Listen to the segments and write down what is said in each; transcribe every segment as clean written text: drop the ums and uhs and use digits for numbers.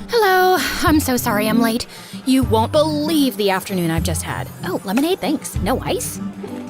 Hello, I'm so sorry I'm late. You won't believe the afternoon I've just had. Oh, lemonade, thanks. No ice?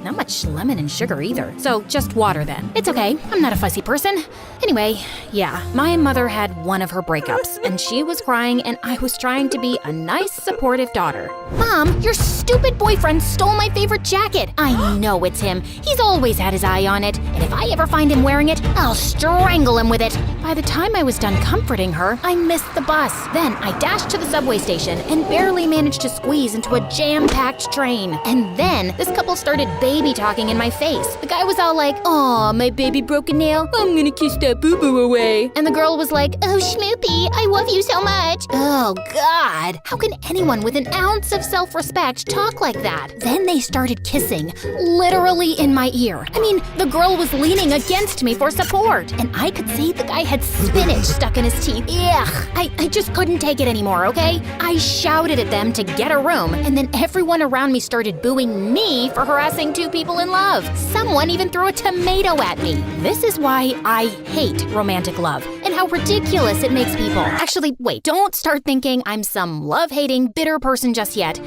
Not much lemon and sugar either, so just water then. It's okay, I'm not a fussy person. Anyway, yeah, my mother had one of her breakups, and she was crying, and I was trying to be a nice, supportive daughter. Mom, your stupid boyfriend stole my favorite jacket. I know it's him. He's always had his eye on it, and if I ever find him wearing it, I'll strangle him with it. By the time I was done comforting her, I missed the bus. Then I dashed to the subway station and barely managed to squeeze into a jam-packed train. And then this couple started baby talking in my face. The guy was all like, "Aw, my baby broke a nail. I'm gonna kiss that boo-boo away." And the girl was like, "Oh, Schmoopy, I love you so much." Oh, God. How can anyone with an ounce of self-respect talk like that? Then they started kissing, literally in my ear. I mean, the girl was leaning against me for support, and I could see the guy had spinach stuck in his teeth. Ugh, I just couldn't take it anymore, okay? I shouted at them to get a room, and then everyone around me started booing me for harassing two people in love. Someone even threw a tomato at me. This is why I hate romantic love, and how ridiculous it makes people. Actually, wait, don't start thinking I'm some love-hating, bitter person just yet.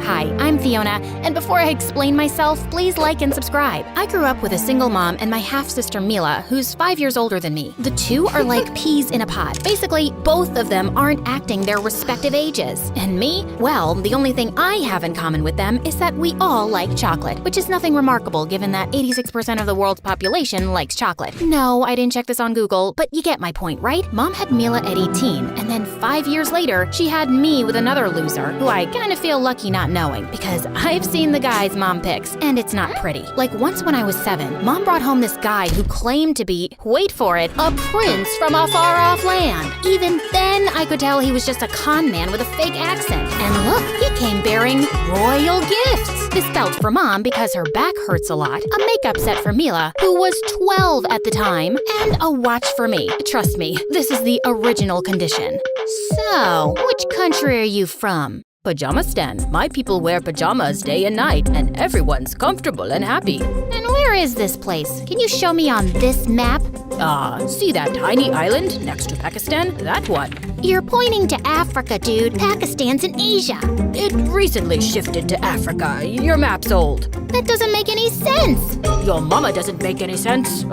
Hi, I'm Fiona, and before I explain myself, please like and subscribe. I grew up with a single mom and my half-sister Mila, who's 5 years older than me. The two are like peas in a pod. Basically, both of them aren't acting their respective ages. And me? Well, the only thing I have in common with them is that we all like chocolate, which is nothing remarkable given that 86% of the world's population likes chocolate. No, I didn't check this on Google, but you get my point, right? Mom had Mila at 18, and then 5 years later, she had me with another loser, who I kind of feel lucky not knowing, because I've seen the guys Mom picks, and it's not pretty. Like once when I was 7, Mom brought home this guy who claimed to be, wait for it, a prince from a far-off land. Even then, I could tell he was just a con man with a fake accent. And look, he came bearing royal gifts. This belt for Mom because her back hurts a lot, a makeup set for Mila, who was 12 at the time, and a watch for me. Trust me, this is the original condition. So, which country are you from? Pajamistan. My people wear pajamas day and night, and everyone's comfortable and happy. And where is this place? Can you show me on this map? See that tiny island next to Pakistan? That one. You're pointing to Africa, dude. Pakistan's in Asia. It recently shifted to Africa. Your map's old. That doesn't make any sense. Your mama doesn't make any sense.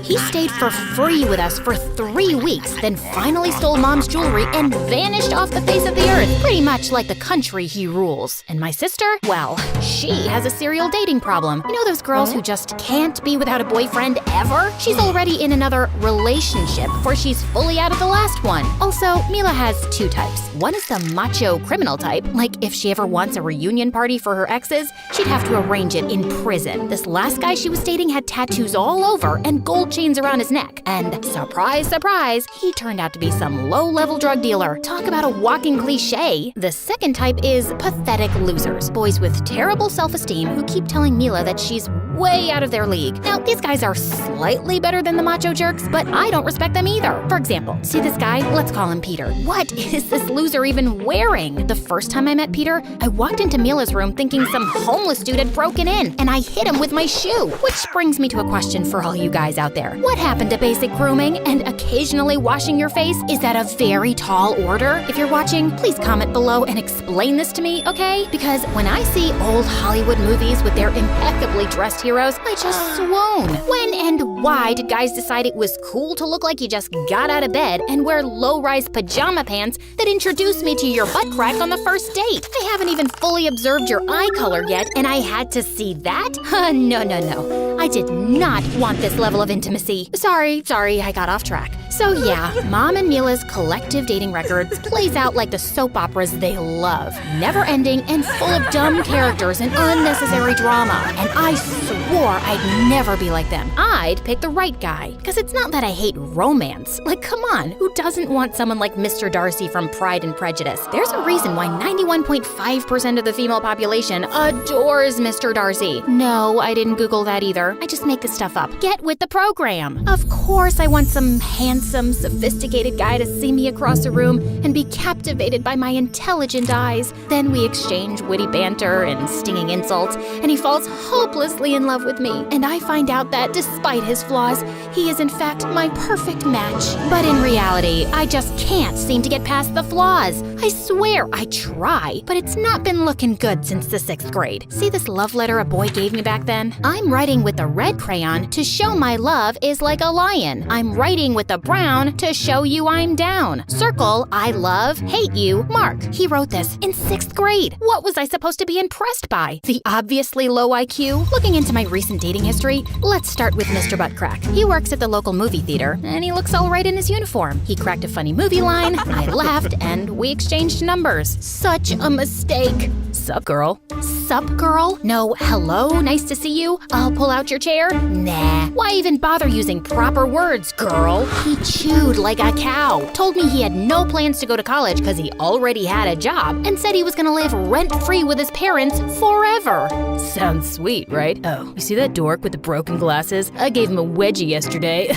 He stayed for free with us for 3 weeks, then finally stole Mom's jewelry and vanished off the face of the earth. Pretty much like the country he rules. And my sister? Well, she has a serial dating problem. You know those girls who just can't be without a boyfriend ever? She's already in another relationship before she's fully out of the last one. Also, Mila has 2 types. One is the macho criminal type, like if she ever wants a reunion party for her exes, she'd have to arrange it in prison. This last guy she was dating had tattoos all over and gold chains around his neck. And surprise, surprise, he turned out to be some low-level drug dealer. Talk about a walking cliche. The second type is pathetic losers. Boys with terrible self-esteem who keep telling Mila that she's way out of their league. Now, these guys are slightly better than the macho jerks, but I don't respect them either. For example, see this guy? Let's call him Peter. What is this loser even wearing? The first time I met Peter, I walked into Mila's room thinking some homeless dude had broken in, and I hit him with my shoe. Which brings me to a question for all you guys out there. What happened to basic grooming and occasionally washing your face? Is that a very tall order? If you're watching, please comment below and explain this to me, okay? Because when I see old Hollywood movies with their impeccably dressed heroes, I just swoon. When and why did guys decide it was cool to look like you just got out of bed and wear low-rise pajama pants that introduced me to your butt crack on the first date? I haven't even fully observed your eye color yet, and I had to see that? No. I did not want this level of intimacy. Sorry, I got off track. So yeah, Mom and Mila's collective dating records plays out like the soap operas they love. Never-ending and full of dumb characters and unnecessary drama. And I swore I'd never be like them. I'd pick the right guy. Because it's not that I hate romance. Like, come on, who doesn't want someone like Mr. Darcy from Pride and Prejudice? There's a reason why 91.5% of the female population adores Mr. Darcy. No, I didn't Google that either. I just make this stuff up. Get with the program. Of course I want some handsome, sophisticated guy to see me across the room and be captivated by my intelligent eyes. Then we exchange witty banter and stinging insults, and he falls hopelessly in in love with me, and I find out that, despite his flaws, he is in fact my perfect match. But in reality, I just can't seem to get past the flaws. I swear I try, but it's not been looking good since the 6th grade. See this love letter a boy gave me back then? I'm writing with the red crayon to show my love is like a lion. I'm writing with the brown to show you I'm down. Circle, I love, hate you, Mark. He wrote this in 6th grade. What was I supposed to be impressed by? The obviously low IQ? Looking into my recent dating history, let's start with Mr. Buttcrack. He works at the local movie theater, and he looks all right in his uniform. He cracked a funny movie line, I laughed, and we exchanged numbers. Such a mistake. Sup, girl? Sup, girl? No, hello, nice to see you. I'll pull out your chair. Nah. Why even bother using proper words, girl? He chewed like a cow. Told me he had no plans to go to college because he already had a job, and said he was gonna live rent-free with his parents forever. Sounds sweet, right? Oh, you see that dork with the broken glasses? I gave him a wedgie yesterday.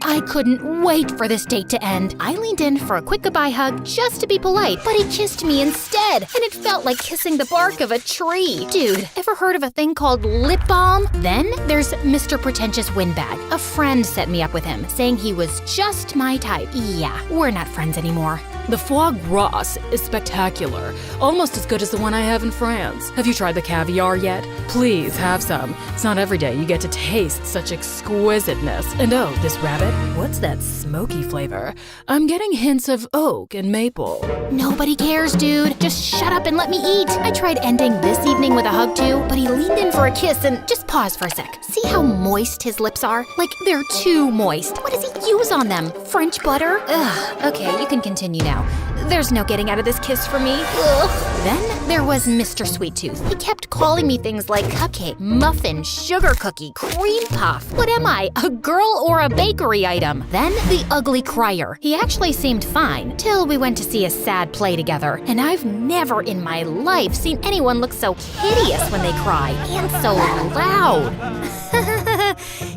I couldn't wait for this date to end. I leaned in for a quick goodbye hug just to be polite, but he kissed me instead, and it felt like kissing the bark of a tree. Dude, ever heard of a thing called lip balm? Then there's Mr. Pretentious Windbag. A friend set me up with him, saying he was just my type. Yeah, we're not friends anymore. The foie gras is spectacular, almost as good as the one I have in France. Have you tried the caviar yet? Please have some. It's not every day you get to taste such exquisiteness. And oh, this rabbit, what's that smoky flavor? I'm getting hints of oak and maple. Nobody cares, dude. Just shut up and let me eat. I tried ending this evening with a hug too, but he leaned in for a kiss and just pause for a sec. See how moist his lips are? Like they're too moist. What does he use on them? French butter? Ugh, okay, you can continue now. There's no getting out of this kiss for me. Ugh. Then there was Mr. Sweet Tooth. He kept calling me things like cupcake, muffin, sugar cookie, cream puff. What am I, a girl or a bakery item? Then the ugly crier. He actually seemed fine, till we went to see a sad play together. And I've never in my life seen anyone look so hideous when they cry, and so loud.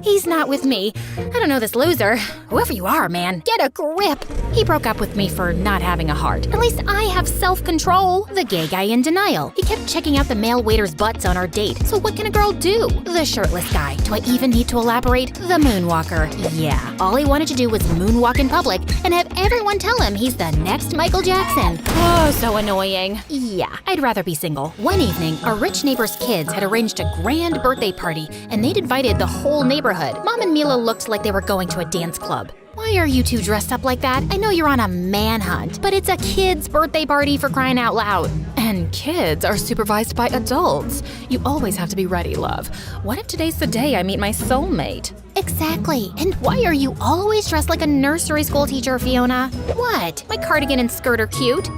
He's not with me. I don't know this loser. Whoever you are, man, get a grip. He broke up with me for not having a heart. At least I have self-control. The gay guy in denial. He kept checking out the male waiter's butts on our date. So what can a girl do? The shirtless guy. Do I even need to elaborate? The moonwalker. Yeah, all he wanted to do was moonwalk in public and have everyone tell him he's the next Michael Jackson. Oh, so annoying. Yeah, I'd rather be single. One evening, our rich neighbor's kids had arranged a grand birthday party, and they'd invited the whole neighborhood. Mom and Mila looked like they were going to a dance club. Why are you two dressed up like that? I know you're on a manhunt, but it's a kid's birthday party, for crying out loud. And kids are supervised by adults. You always have to be ready, love. What if today's the day I meet my soulmate? Exactly. And why are you always dressed like a nursery school teacher, Fiona? What? My cardigan and skirt are cute.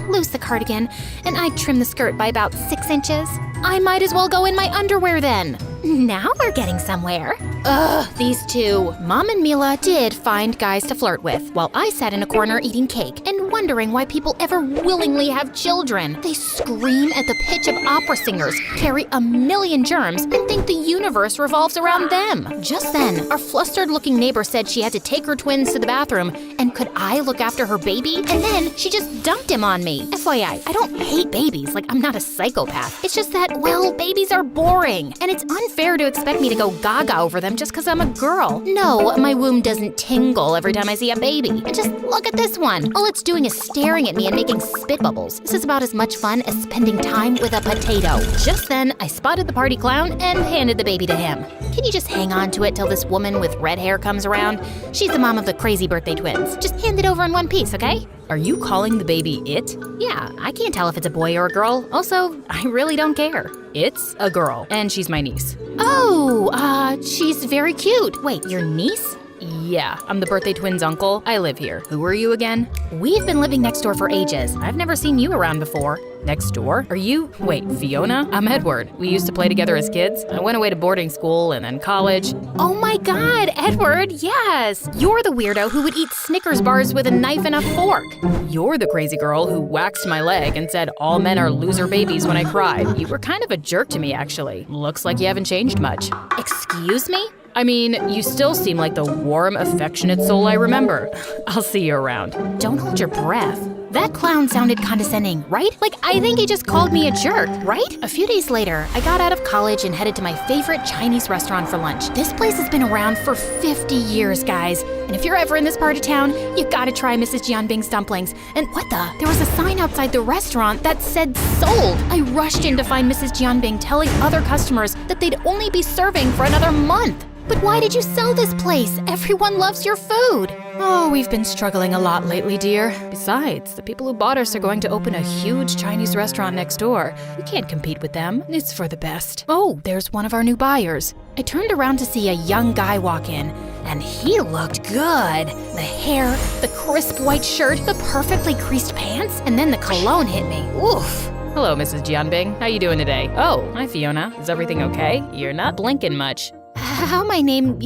Lose the cardigan, and I'd trim the skirt by about 6 inches. I might as well go in my underwear then. Now we're getting somewhere. Ugh, these two. Mom and Mila did find guys to flirt with, while I sat in a corner eating cake and wondering why people ever willingly have children. They scream at the pitch of opera singers, carry a million germs, and think the universe revolves around them. Just then, our flustered-looking neighbor said she had to take her twins to the bathroom, and could I look after her baby? And then she just dumped him on me. FYI, I don't hate babies, like I'm not a psychopath. It's just that, well, babies are boring, and it's unfair to expect me to go gaga over them just because I'm a girl. No, my womb doesn't tingle every time I see a baby. And just look at this one. All it's doing is staring at me and making spit bubbles. This is about as much fun as spending time with a potato. Just then, I spotted the party clown and handed the baby to him. Can you just hang on to it till this woman with red hair comes around? She's the mom of the crazy birthday twins. Just hand it over in one piece, okay? Are you calling the baby it? Yeah, I can't tell if it's a boy or a girl. Also, I really don't care. It's a girl, and she's my niece. Oh, she's very cute. Wait, your niece? Yeah, I'm the birthday twin's uncle. I live here. Who are you again? We've been living next door for ages. I've never seen you around before. Next door? Are you? Wait, Fiona? I'm Edward. We used to play together as kids. I went away to boarding school and then college. Oh my God, Edward, yes! You're the weirdo who would eat Snickers bars with a knife and a fork. You're the crazy girl who waxed my leg and said all men are loser babies when I cried. You were kind of a jerk to me, actually. Looks like you haven't changed much. Excuse me? I mean, you still seem like the warm, affectionate soul I remember. I'll see you around. Don't hold your breath. That clown sounded condescending, right? Like, I think he just called me a jerk, right? A few days later, I got out of college and headed to my favorite Chinese restaurant for lunch. This place has been around for 50 years, guys. And if you're ever in this part of town, you gotta try Mrs. Jianbing's dumplings. And what the? There was a sign outside the restaurant that said sold. I rushed in to find Mrs. Jianbing telling other customers that they'd only be serving for another month. But why did you sell this place? Everyone loves your food. Oh, we've been struggling a lot lately, dear. Besides, the people who bought us are going to open a huge Chinese restaurant next door. We can't compete with them. It's for the best. Oh, there's one of our new buyers. I turned around to see a young guy walk in, and he looked good. The hair, the crisp white shirt, the perfectly creased pants, and then the cologne hit me. Oof. Hello, Mrs. Jianbing. How you doing today? Oh, hi, Fiona. Is everything okay? You're not blinking much. How my name,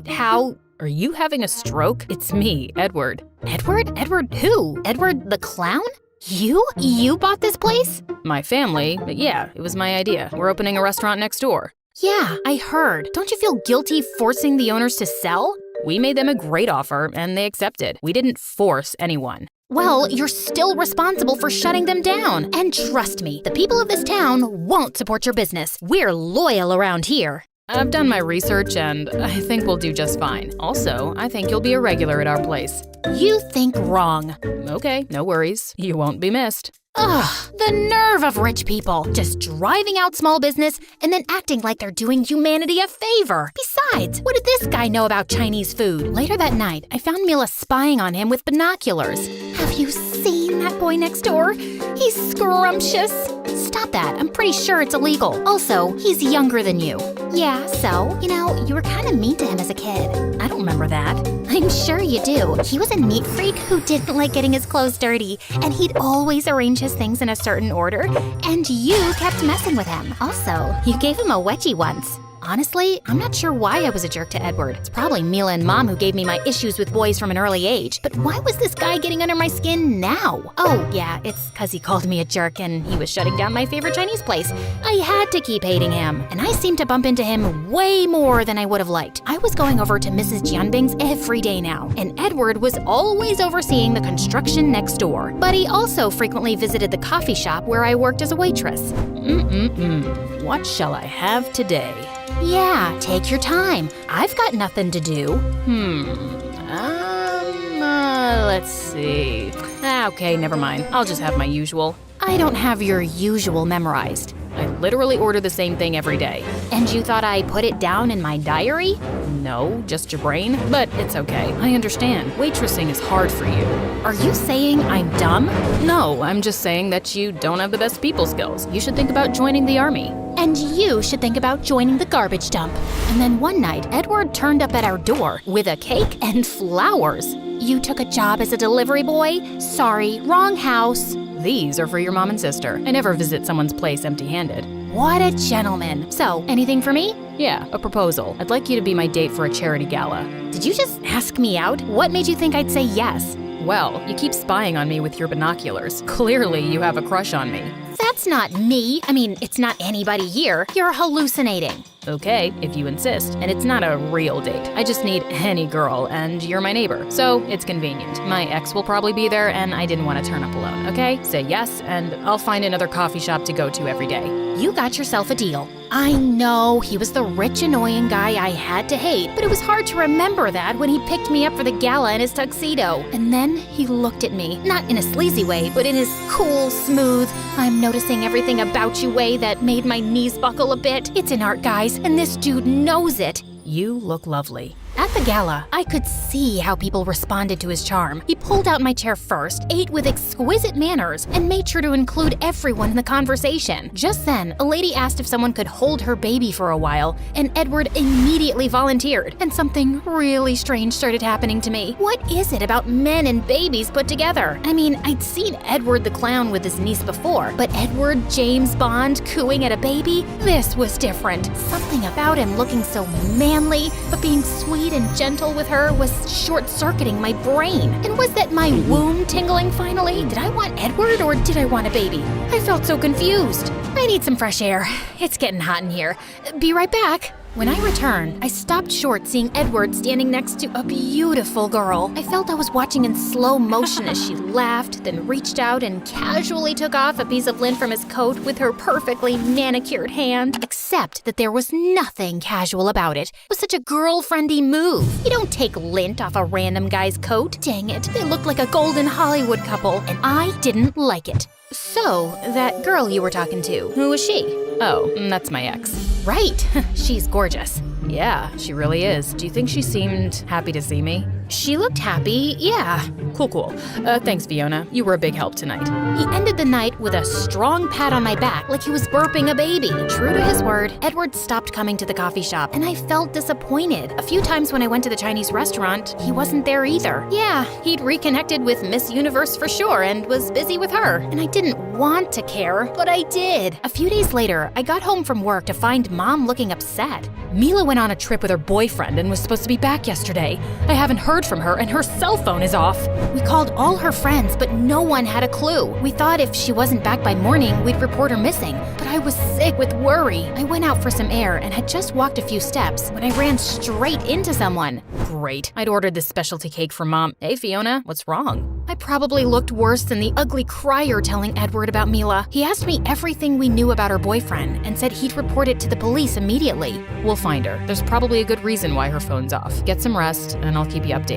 how... Are you having a stroke? It's me, Edward. Edward? Edward who? Edward the clown? You bought this place? My family, but yeah, it was my idea. We're opening a restaurant next door. Yeah, I heard. Don't you feel guilty forcing the owners to sell? We made them a great offer, and they accepted. We didn't force anyone. Well, you're still responsible for shutting them down. And trust me, the people of this town won't support your business. We're loyal around here. I've done my research, and I think we'll do just fine. Also, I think you'll be a regular at our place. You think wrong. Okay, no worries. You won't be missed. Ugh, the nerve of rich people, just driving out small business and then acting like they're doing humanity a favor. Besides, what did this guy know about Chinese food? Later that night, I found Mila spying on him with binoculars. Have you seen that boy next door? He's scrumptious. Stop that, I'm pretty sure it's illegal. Also, he's younger than you. Yeah, so, you were kind of mean to him as a kid. I don't remember that. I'm sure you do. He was a neat freak who didn't like getting his clothes dirty, and he'd always arrange his things in a certain order, and you kept messing with him. Also, you gave him a wedgie once. Honestly, I'm not sure why I was a jerk to Edward. It's probably Mila and Mom who gave me my issues with boys from an early age. But why was this guy getting under my skin now? Oh, yeah, it's because he called me a jerk and he was shutting down my favorite Chinese place. I had to keep hating him, and I seemed to bump into him way more than I would have liked. I was going over to Mrs. Jianbing's every day now, and Edward was always overseeing the construction next door. But he also frequently visited the coffee shop where I worked as a waitress. What shall I have today? Yeah, take your time. I've got nothing to do. Let's see. Okay, never mind. I'll just have my usual. I don't have your usual memorized. I literally order the same thing every day. And you thought I put it down in my diary? No, just your brain. But it's okay. I understand. Waitressing is hard for you. Are you saying I'm dumb? No, I'm just saying that you don't have the best people skills. You should think about joining the army. And you should think about joining the garbage dump. And then one night, Edward turned up at our door with a cake and flowers. You took a job as a delivery boy? Sorry, wrong house. These are for your mom and sister. I never visit someone's place empty-handed. What a gentleman. So, anything for me? Yeah, a proposal. I'd like you to be my date for a charity gala. Did you just ask me out? What made you think I'd say yes? Well, you keep spying on me with your binoculars. Clearly, you have a crush on me. That's not me. I mean, it's not anybody here. You're hallucinating. Okay, if you insist. And it's not a real date. I just need any girl, and you're my neighbor. So, it's convenient. My ex will probably be there, and I didn't want to turn up alone, okay? Say yes, and I'll find another coffee shop to go to every day. You got yourself a deal. I know, he was the rich, annoying guy I had to hate, but it was hard to remember that when he picked me up for the gala in his tuxedo. And then he looked at me, not in a sleazy way, but in his cool, smooth, I'm noticing everything about you way that made my knees buckle a bit. It's an art, guys, and this dude knows it. You look lovely. At the gala, I could see how people responded to his charm. He pulled out my chair first, ate with exquisite manners, and made sure to include everyone in the conversation. Just then, a lady asked if someone could hold her baby for a while, and Edward immediately volunteered, and something really strange started happening to me. What is it about men and babies put together? I mean, I'd seen Edward the clown with his niece before, but Edward James Bond cooing at a baby? This was different. Something about him looking so manly, but being sweet and gentle with her was short-circuiting my brain. And was that my womb tingling finally? Did I want Edward or did I want a baby? I felt so confused. I need some fresh air. It's getting hot in here. Be right back. When I returned, I stopped short seeing Edward standing next to a beautiful girl. I felt I was watching in slow motion as she laughed, then reached out and casually took off a piece of lint from his coat with her perfectly manicured hand. Except that there was nothing casual about it. It was such a girlfriendy move. You don't take lint off a random guy's coat. Dang it, they looked like a golden Hollywood couple, and I didn't like it. So, that girl you were talking to, who was she? Oh, that's my ex. Right, she's gorgeous. Yeah, she really is. Do you think she seemed happy to see me? She looked happy, yeah. Cool. Thanks, Fiona. You were a big help tonight. He ended the night with a strong pat on my back like he was burping a baby. True to his word, Edward stopped coming to the coffee shop, and I felt disappointed. A few times when I went to the Chinese restaurant, he wasn't there either. Yeah, he'd reconnected with Miss Universe for sure and was busy with her. And I didn't want to care, but I did. A few days later, I got home from work to find Mom looking upset. Mila went on a trip with her boyfriend and was supposed to be back yesterday. I haven't heard from her, and her cell phone is off. We called all her friends, but no one had a clue. We thought if she wasn't back by morning, we'd report her missing. But I was sick with worry. I went out for some air and had just walked a few steps when I ran straight into someone. Great. I'd ordered this specialty cake for Mom. Hey, Fiona, what's wrong? I probably looked worse than the ugly crier telling Edward about Mila. He asked me everything we knew about her boyfriend and said he'd report it to the police immediately. We'll find her. There's probably a good reason why her phone's off. Get some rest, and I'll keep you updated.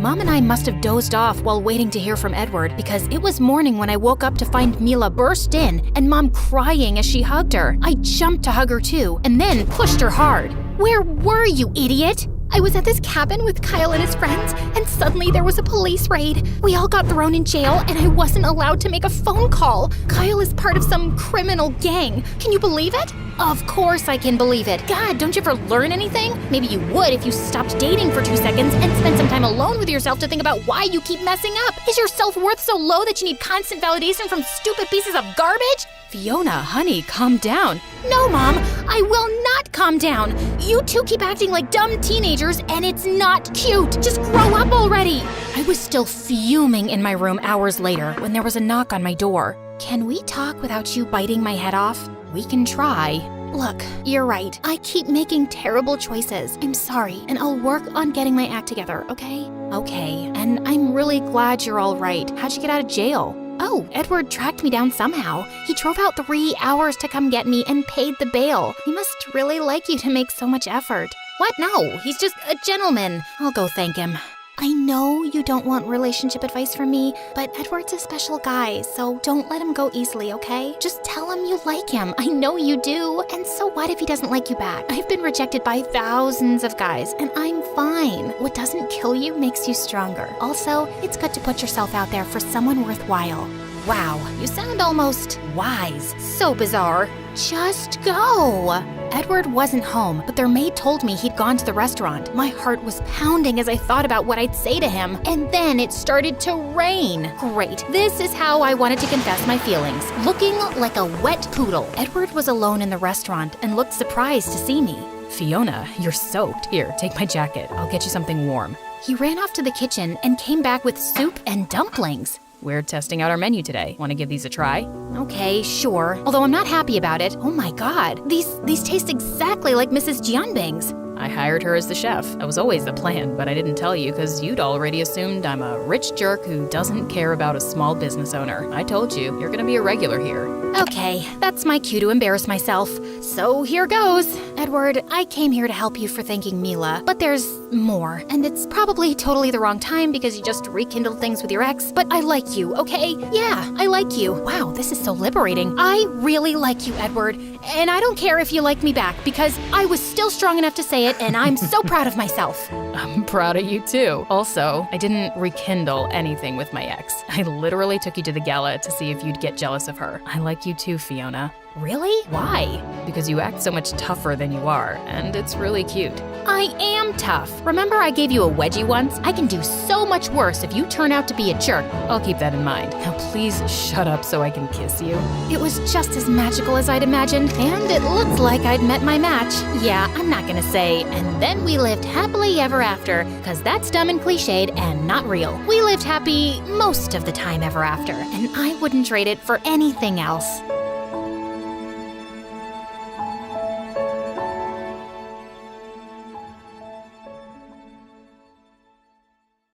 Mom and I must have dozed off while waiting to hear from Edward because it was morning when I woke up to find Mila burst in and Mom crying as she hugged her. I jumped to hug her too and then pushed her hard. Where were you, idiot? I was at this cabin with Kyle and his friends, and suddenly there was a police raid. We all got thrown in jail, and I wasn't allowed to make a phone call. Kyle is part of some criminal gang. Can you believe it? Of course I can believe it. God, don't you ever learn anything? Maybe you would if you stopped dating for 2 seconds and spent some time alone with yourself to think about why you keep messing up. Is your self-worth so low that you need constant validation from stupid pieces of garbage? Fiona, honey, calm down. No, Mom, I will not calm down. You two keep acting like dumb teenagers, and it's not cute. Just grow up already. I was still fuming in my room hours later when there was a knock on my door. Can we talk without you biting my head off? We can try. Look, you're right. I keep making terrible choices. I'm sorry, and I'll work on getting my act together, okay? Okay, and I'm really glad you're all right. How'd you get out of jail? Oh, Edward tracked me down somehow. He drove out 3 hours to come get me and paid the bail. He must really like you to make so much effort. What? No, he's just a gentleman. I'll go thank him. I know you don't want relationship advice from me, but Edward's a special guy, so don't let him go easily, okay? Just tell him you like him. I know you do. And so what if he doesn't like you back? I've been rejected by thousands of guys, and I'm fine. What doesn't kill you makes you stronger. Also, it's good to put yourself out there for someone worthwhile. Wow, you sound almost wise. So bizarre. Just go. Edward wasn't home, but their maid told me he'd gone to the restaurant. My heart was pounding as I thought about what I'd say to him, and then it started to rain. Great. This is how I wanted to confess my feelings. Looking like a wet poodle. Edward was alone in the restaurant and looked surprised to see me. Fiona, you're soaked. Here, take my jacket. I'll get you something warm. He ran off to the kitchen and came back with soup and dumplings. We're testing out our menu today. Want to give these a try? Okay, sure. Although I'm not happy about it. Oh my god, these taste exactly like Mrs. Jianbing's. I hired her as the chef. That was always the plan, but I didn't tell you because you'd already assumed I'm a rich jerk who doesn't care about a small business owner. I told you, you're gonna be a regular here. Okay, that's my cue to embarrass myself. So here goes. Edward, I came here to help you for thanking Mila, but there's more. And it's probably totally the wrong time because you just rekindled things with your ex, but I like you, okay? Yeah, I like you. Wow, this is so liberating. I really like you, Edward, and I don't care if you like me back because I was still strong enough to say it, and I'm so proud of myself. I'm proud of you too. Also, I didn't rekindle anything with my ex. I literally took you to the gala to see if you'd get jealous of her. I like you too, Fiona. Really? Why? Because you act so much tougher than you are, and it's really cute. I am tough. Remember I gave you a wedgie once? I can do so much worse if you turn out to be a jerk. I'll keep that in mind. Now please shut up so I can kiss you. It was just as magical as I'd imagined, and it looked like I'd met my match. Yeah, I'm not gonna say, and then we lived happily ever after, because that's dumb and cliched and not real. We lived happy most of the time ever after, and I wouldn't trade it for anything else.